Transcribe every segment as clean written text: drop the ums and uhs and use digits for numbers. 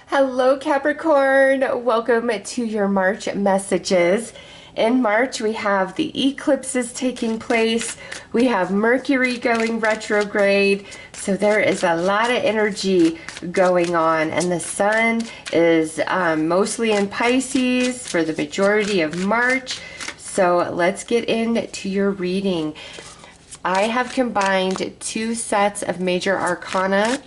Hello, Capricorn. Welcome to your March messages. In March, we have the eclipses taking place. We have Mercury going retrograde. So there is a lot of energy going on. And the sun is mostly in Pisces for the majority of March. So let's get into your reading. I have combined two sets of major arcana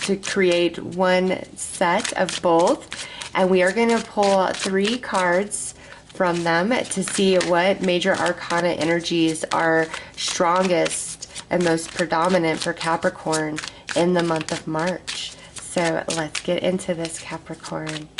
to create one set of both, and we are going to pull 3 cards from them to see what major arcana energies are strongest and most predominant for Capricorn in the month of March. So let's get into this, Capricorn.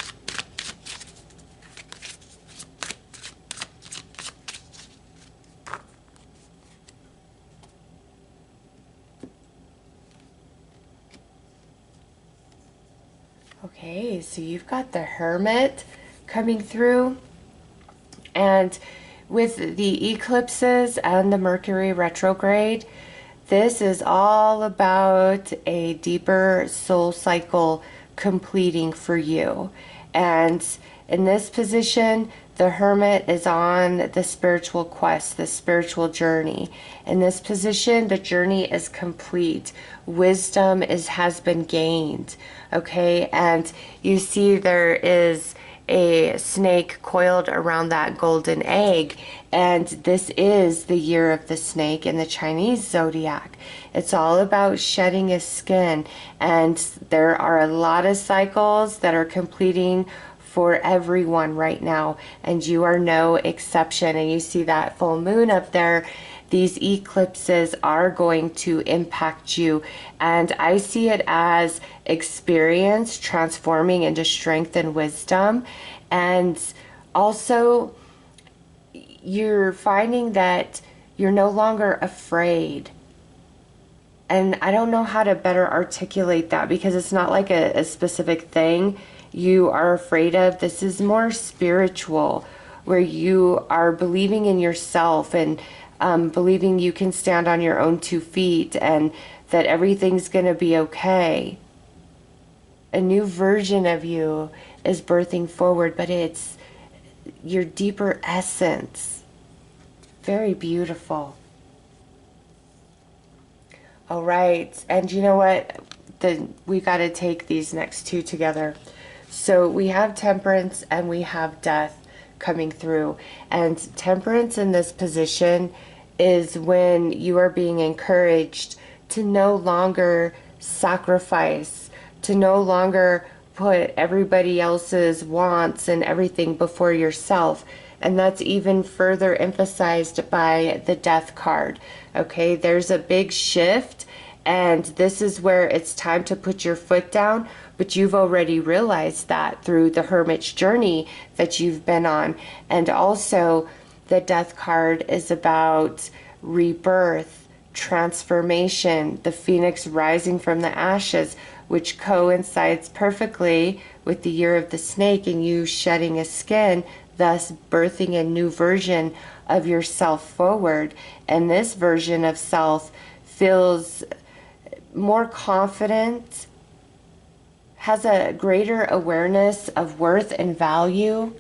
Okay, so you've got the Hermit coming through, and with the eclipses and the Mercury retrograde, this is all about a deeper soul cycle completing for you. And in this position, the Hermit is on the spiritual quest, the spiritual journey. In this position, the journey is complete. Wisdom has been gained. Okay, and you see there is a snake coiled around that golden egg, and this is the year of the snake in the Chinese zodiac. It's all about shedding a skin, and there are a lot of cycles that are completing for everyone right now, and you are no exception. And you see that full moon up there. These eclipses are going to impact you, and I see it as experience transforming into strength and wisdom. And also, you're finding that you're no longer afraid. And I don't know how to better articulate that, because it's not like a specific thing you are afraid of. This is more spiritual, where you are believing in yourself and believing you can stand on your own 2 feet and that everything's going to be okay. A new version of you is birthing forward, but it's your deeper essence. Very beautiful. All right, and you know what? We got to take these next 2 together. So we have Temperance and we have Death coming through. And Temperance in this position is when you are being encouraged to no longer sacrifice, to no longer put everybody else's wants and everything before yourself. And that's even further emphasized by the Death card. Okay, there's a big shift, and this is where it's time to put your foot down, but you've already realized that through the Hermit's journey that you've been on. And also, the Death card is about rebirth, transformation, the phoenix rising from the ashes, which coincides perfectly with the year of the snake and you shedding a skin, thus birthing a new version of yourself forward. And this version of self feels more confident, has a greater awareness of worth and value.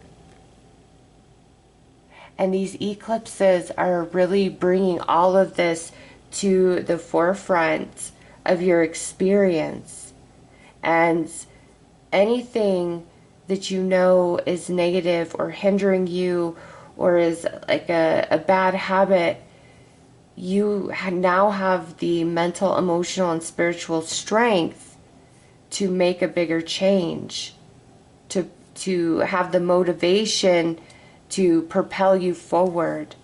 And these eclipses are really bringing all of this to the forefront of your experience. And anything that you know is negative or hindering you or is like a bad habit, you now have the mental, emotional, and spiritual strength to make a bigger change, to have the motivation to propel you forward.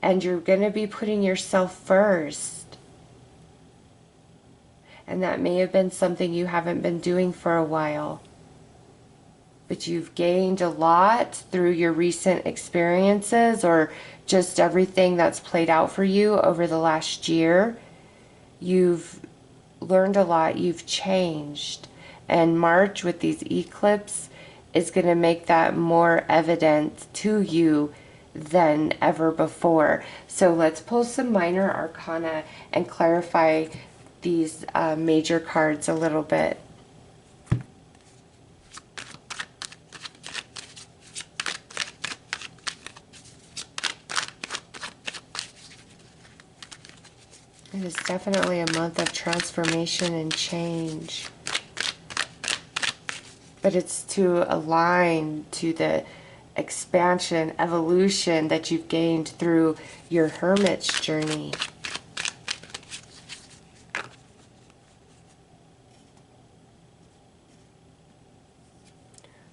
And you're going to be putting yourself first. And that may have been something you haven't been doing for a while. But you've gained a lot through your recent experiences or just everything that's played out for you over the last year. You've learned a lot. You've changed. And March with these eclipses is going to make that more evident to you than ever before. So let's pull some minor arcana and clarify these major cards a little bit. It is definitely a month of transformation and change. But it's to align to the expansion, evolution that you've gained through your hermit's journey.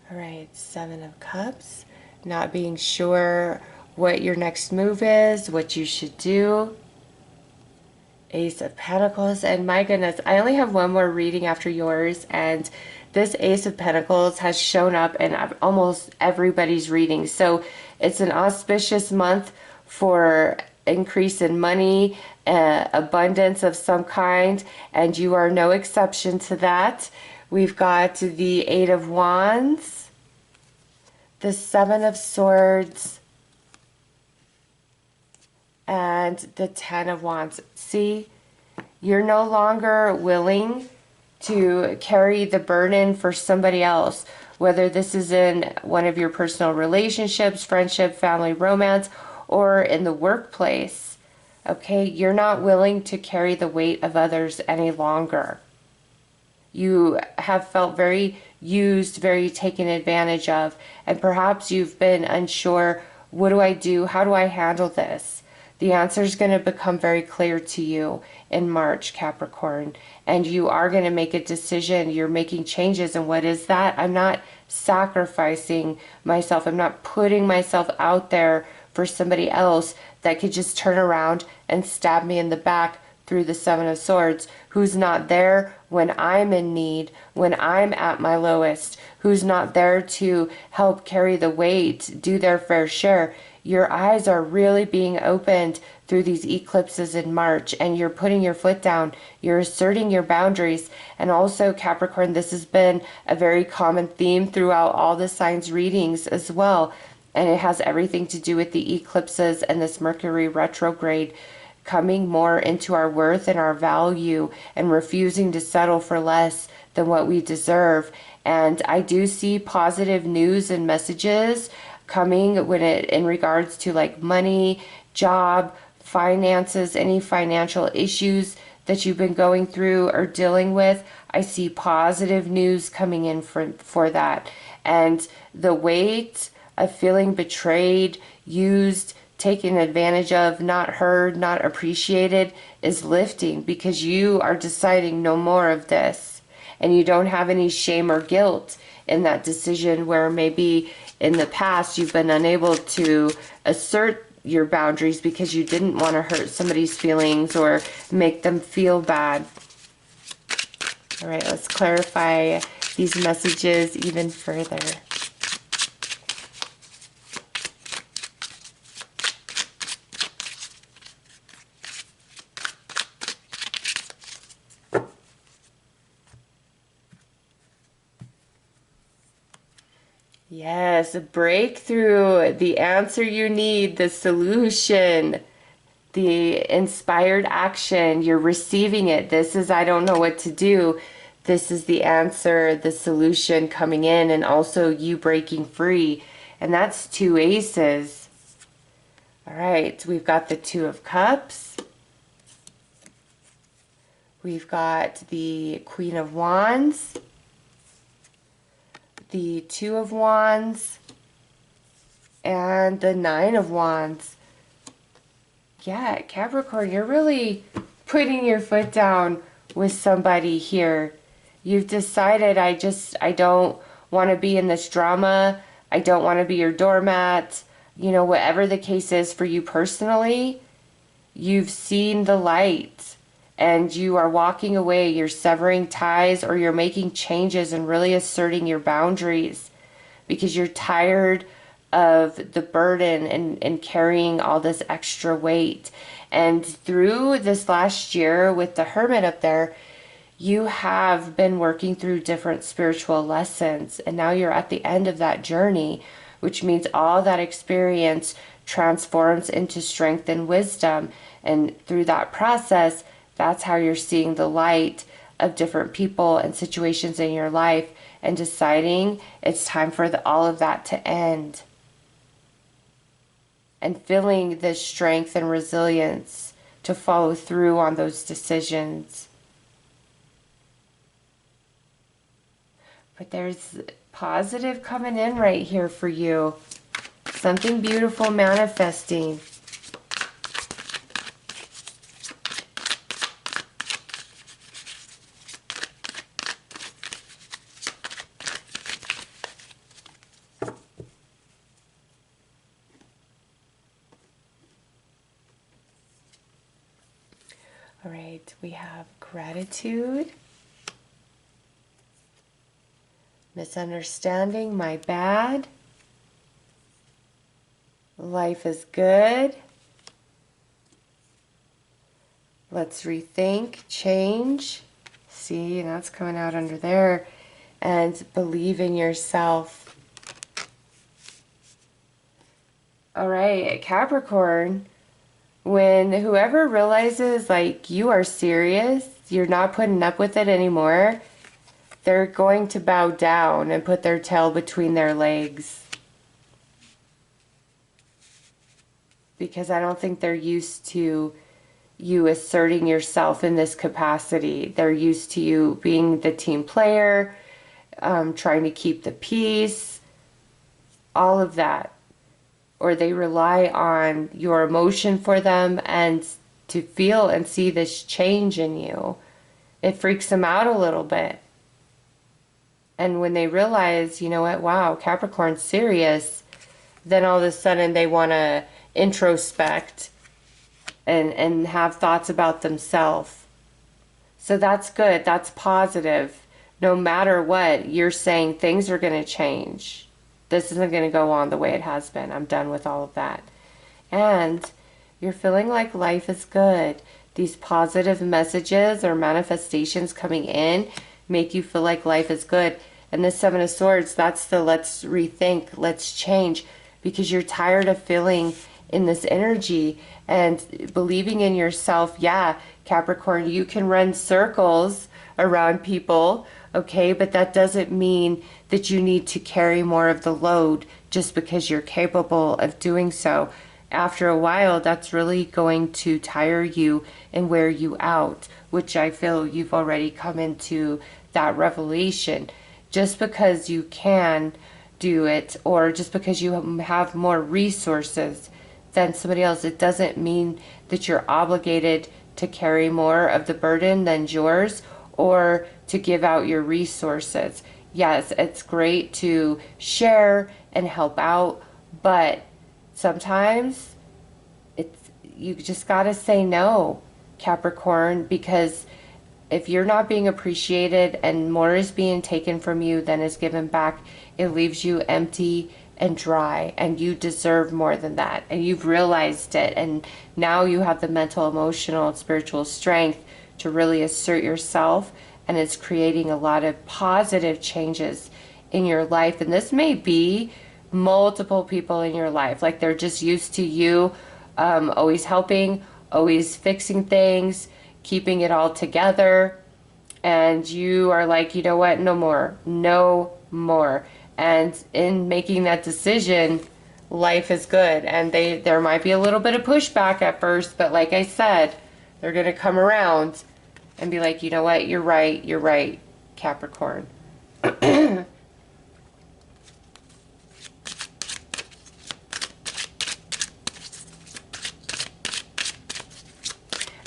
All right, Seven of Cups. Not being sure what your next move is, what you should do. Ace of Pentacles. And my goodness, I only have one more reading after yours, and this Ace of Pentacles has shown up in almost everybody's reading. So it's an auspicious month for increase in money, abundance of some kind, and you are no exception to that. We've got the Eight of Wands, the Seven of Swords, and the Ten of Wands. See, you're no longer willing to carry the burden for somebody else, whether this is in one of your personal relationships, friendship, family, romance, or in the workplace. Okay, you're not willing to carry the weight of others any longer. You have felt very used, very taken advantage of, and perhaps you've been unsure, what do I do? How do I handle this? The answer is going to become very clear to you in March, Capricorn, and you are going to make a decision. You're making changes, and what is that? I'm not sacrificing myself. I'm not putting myself out there for somebody else that could just turn around and stab me in the back through the Seven of Swords, who's not there when I'm in need, when I'm at my lowest, who's not there to help carry the weight, do their fair share. Your eyes are really being opened through these eclipses in March, and you're putting your foot down. You're asserting your boundaries. And also, Capricorn, this has been a very common theme throughout all the signs readings as well. And it has everything to do with the eclipses and this Mercury retrograde, coming more into our worth and our value and refusing to settle for less than what we deserve. And I do see positive news and messages coming when it in regards to like money, job, finances, any financial issues that you've been going through or dealing with. I see positive news coming in for that. And the weight of feeling betrayed, used, taken advantage of, not heard, not appreciated is lifting, because you are deciding no more of this. And you don't have any shame or guilt in that decision, where maybe in the past you've been unable to assert your boundaries because you didn't want to hurt somebody's feelings or make them feel bad. All right, let's clarify these messages even further. Yes, a breakthrough, the answer you need, the solution, the inspired action. You're receiving it. This is, I don't know what to do. This is the answer, the solution coming in, and also you breaking free. And that's two aces. All right, we've got the Two of Cups. We've got the Queen of Wands, the Two of Wands, and the Nine of Wands. Yeah, Capricorn, you're really putting your foot down with somebody here. You've decided, I don't want to be in this drama. I don't want to be your doormat. You know, whatever the case is for you personally, you've seen the light and you are walking away. You're severing ties, or you're making changes and really asserting your boundaries because you're tired of the burden and carrying all this extra weight. And through this last year with the Hermit up there, you have been working through different spiritual lessons, and now you're at the end of that journey, which means all that experience transforms into strength and wisdom. And through that process, that's how you're seeing the light of different people and situations in your life and deciding it's time for all of that to end. And feeling this strength and resilience to follow through on those decisions. But there's positive coming in right here for you. Something beautiful manifesting. All right, we have gratitude, misunderstanding, my bad, life is good, let's rethink, change, see, that's coming out under there, and believe in yourself. All right, Capricorn, when whoever realizes like you are serious, you're not putting up with it anymore, they're going to bow down and put their tail between their legs. Because I don't think they're used to you asserting yourself in this capacity. They're used to you being the team player, trying to keep the peace, all of that. Or they rely on your emotion for them and to feel and see this change in you. It freaks them out a little bit. And when they realize, you know what, wow, Capricorn's serious, then all of a sudden they want to introspect and have thoughts about themselves. So that's good. That's positive. No matter what, you're saying things are going to change. This isn't going to go on the way it has been. I'm done with all of that. And you're feeling like life is good. These positive messages or manifestations coming in make you feel like life is good. And the Seven of Swords, that's the let's rethink, let's change. Because you're tired of feeling in this energy and believing in yourself. Yeah, Capricorn, you can run circles around people, okay? But that doesn't mean that you need to carry more of the load just because you're capable of doing so. After a while, that's really going to tire you and wear you out, which I feel you've already come into that revelation. Just because you can do it, or just because you have more resources than somebody else, it doesn't mean that you're obligated to carry more of the burden than yours or to give out your resources. Yes, it's great to share and help out, but sometimes you just got to say no, Capricorn, because if you're not being appreciated and more is being taken from you than is given back, it leaves you empty and dry, and you deserve more than that. And you've realized it, and now you have the mental, emotional, and spiritual strength to really assert yourself, and it's creating a lot of positive changes in your life. And this may be multiple people in your life, like they're just used to you always helping, always fixing things, keeping it all together, and you are like, you know what, no more, no more. And in making that decision, life is good. And there might be a little bit of pushback at first, but like I said, they're going to come around and be like, you know what, you're right, Capricorn.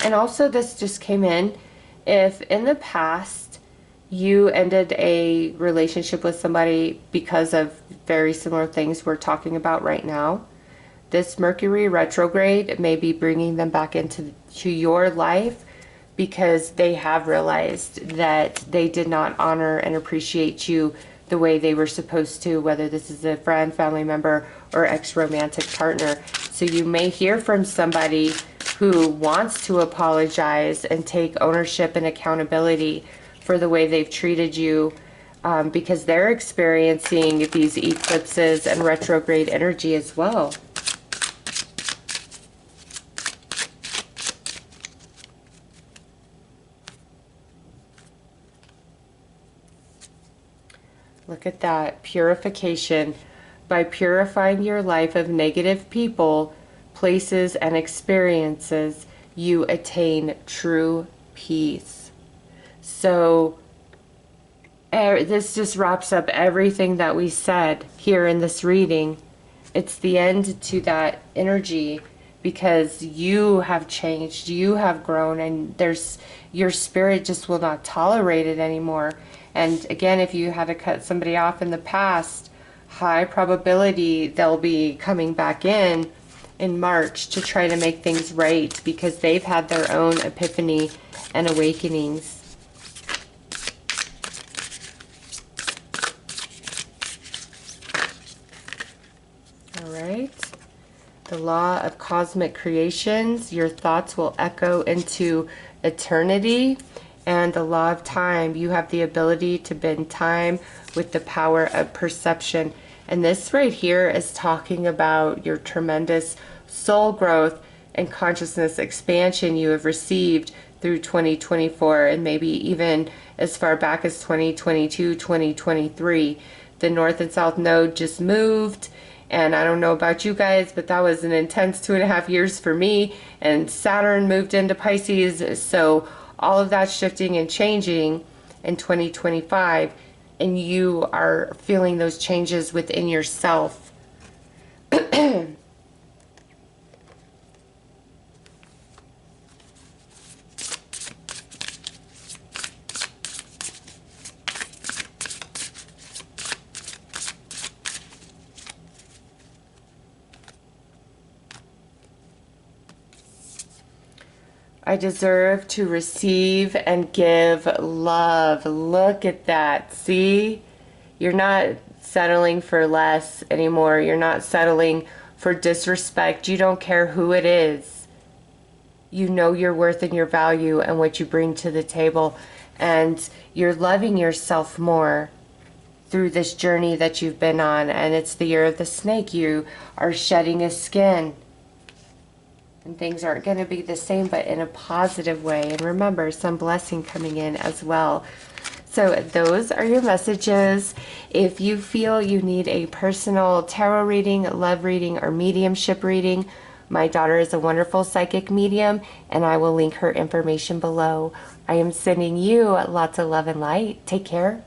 And also this just came in, if in the past you ended a relationship with somebody because of very similar things we're talking about right now, this Mercury retrograde may be bringing them back into your life because they have realized that they did not honor and appreciate you the way they were supposed to, whether this is a friend, family member, or ex-romantic partner. So you may hear from somebody who wants to apologize and take ownership and accountability for the way they've treated you, because they're experiencing these eclipses and retrograde energy as well. Look at that purification. By purifying your life of negative people, places, and experiences, you attain true peace. So this just wraps up everything that we said here in this reading. It's the end to that energy because you have changed, you have grown, and your spirit just will not tolerate it anymore. And again, if you had to cut somebody off in the past, high probability they'll be coming back in March to try to make things right because they've had their own epiphany and awakenings. All right. The law of cosmic creations, your thoughts will echo into eternity. And the law of time, you have the ability to bend time with the power of perception. And this right here is talking about your tremendous soul growth and consciousness expansion you have received through 2024 and maybe even as far back as 2022, 2023. The North and South Node just moved. And I don't know about you guys, but that was an intense 2.5 years for me. And Saturn moved into Pisces. So all of that shifting and changing in 2025. And you are feeling those changes within yourself. I deserve to receive and give love. Look at that. See? You're not settling for less anymore. You're not settling for disrespect. You don't care who it is. You know your worth and your value and what you bring to the table. And you're loving yourself more through this journey that you've been on. And it's the year of the snake. You are shedding a skin. And things aren't going to be the same, but in a positive way. And remember, some blessing coming in as well. So those are your messages. If you feel you need a personal tarot reading, love reading, or mediumship reading, my daughter is a wonderful psychic medium, and I will link her information below. I am sending you lots of love and light. Take care.